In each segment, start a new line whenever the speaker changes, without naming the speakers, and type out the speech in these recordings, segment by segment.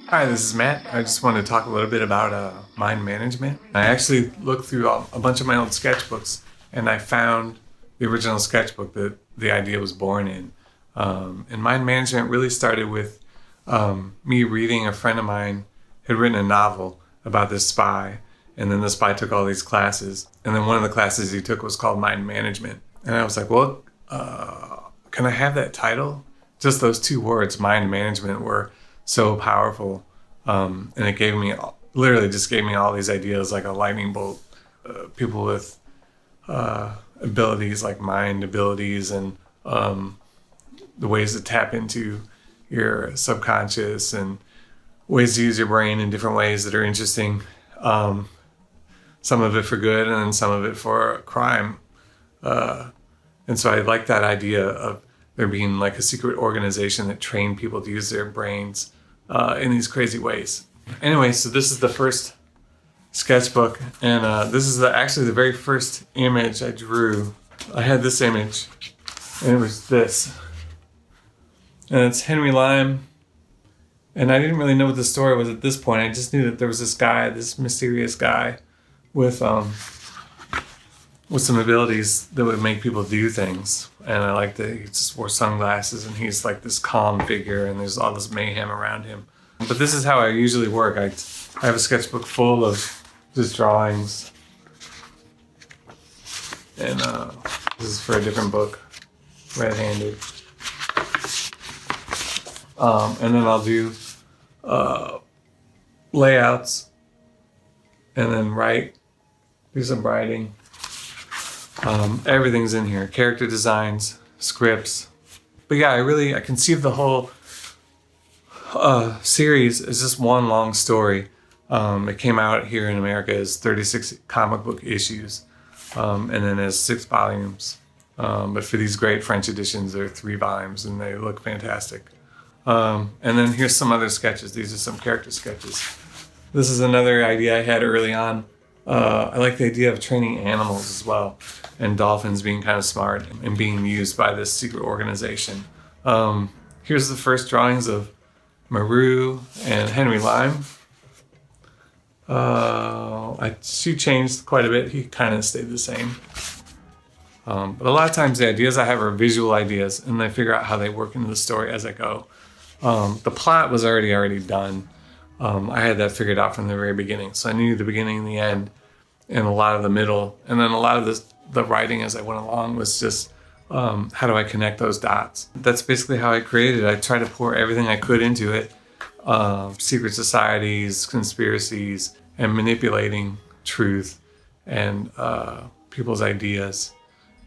Hi, this is Matt. I just wanted to talk a little bit about mind management. I actually looked through a bunch of my old sketchbooks, and I found the original sketchbook that the idea was born in. And mind management really started with me reading. A friend of mine had written a novel about this spy, and then the spy took all these classes, and then one of the classes he took was called mind management. And I was like, well, can I have that title? Just those two words, mind management, were so powerful. And it literally just gave me all these ideas like a lightning bolt. People with abilities like mind abilities and the ways to tap into your subconscious and ways to use your brain in different ways that are interesting. Some of it for good and then some of it for crime. And so I like that idea of there being like a secret organization that trained people to use their brains in these crazy ways. Anyway, so this is the first sketchbook, and this is actually the very first image I drew. I had this image, and it was this. And it's Henry Lime, and I didn't really know what the story was at this point. I just knew that there was this guy, this mysterious guy, with some abilities that would make people do things. And I like that he just wore sunglasses and he's like this calm figure and there's all this mayhem around him. But this is how I usually work. I have a sketchbook full of just drawings. And this is for a different book, red-handed. And then I'll do layouts and then do some writing. Everything's in here. Character designs, scripts. But yeah, I conceived the whole series as just one long story. It came out here in America as 36 comic book issues, and then as 6 volumes. But for these great French editions, there are 3 volumes, and they look fantastic. And then here's some other sketches. These are some character sketches. This is another idea I had early on. I like the idea of training animals as well, and dolphins being kind of smart and being used by this secret organization. Here's the first drawings of Maru and Henry Lime. She changed quite a bit. He kind of stayed the same. But a lot of times the ideas I have are visual ideas, and I figure out how they work into the story as I go. The plot was already done. I had that figured out from the very beginning. So I knew the beginning and the end and a lot of the middle. And then a lot of the writing as I went along was just how do I connect those dots? That's basically how I created it. I tried to pour everything I could into it. Secret societies, conspiracies, and manipulating truth and people's ideas.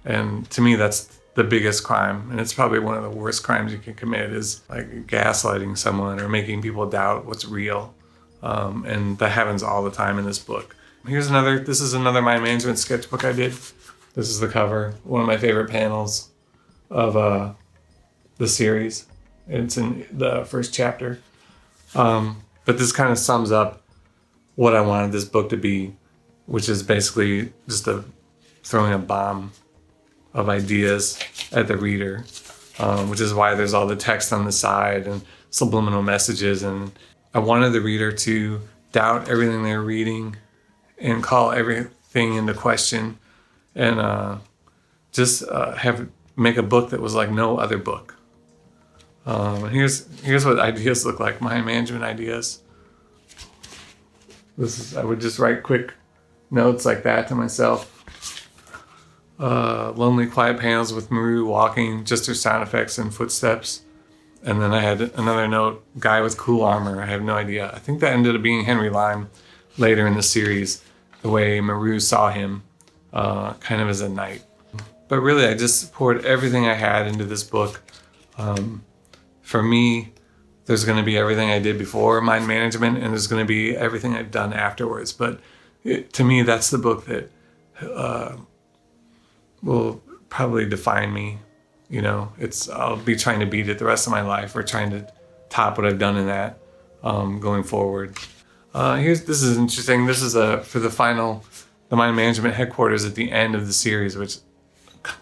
And to me, that's the biggest crime. And it's probably one of the worst crimes you can commit is like gaslighting someone or making people doubt what's real. And that happens all the time in this book. This is another mind management sketchbook I did. This is the cover, one of my favorite panels of the series. It's in the first chapter. But this kind of sums up what I wanted this book to be, which is basically just throwing a bomb of ideas at the reader, which is why there's all the text on the side and subliminal messages. And I wanted the reader to doubt everything they're reading and call everything into question, and just make a book that was like no other book. And here's what ideas look like, mind management ideas. I would just write quick notes like that to myself. Lonely, quiet panels with Maru walking, just her sound effects and footsteps. And then I had another note, guy with cool armor. I have no idea. I think that ended up being Henry Lime later in the series, the way Maru saw him, kind of as a knight. But really, I just poured everything I had into this book. For me, there's going to be everything I did before mind management, and there's going to be everything I've done afterwards. But to me, that's the book that will probably define me. You know, I'll be trying to beat it the rest of my life, or trying to top what I've done in that going forward. This is interesting. This is for the mind management headquarters at the end of the series, which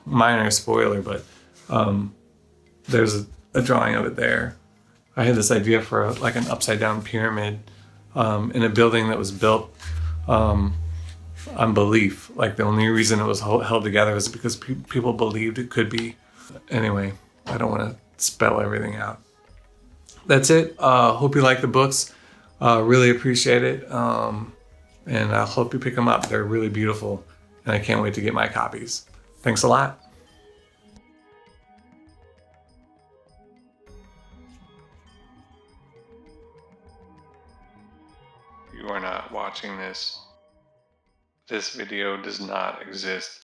minor spoiler, but there's a drawing of it there. I had this idea for like an upside down pyramid in a building that was built on belief. Like the only reason it was held together was because people believed it could be. Anyway, I don't want to spell everything out. That's it. Hope you like the books. Really appreciate it. And I hope you pick them up. They're really beautiful. And I can't wait to get my copies. Thanks a lot. You are not watching this. This video does not exist.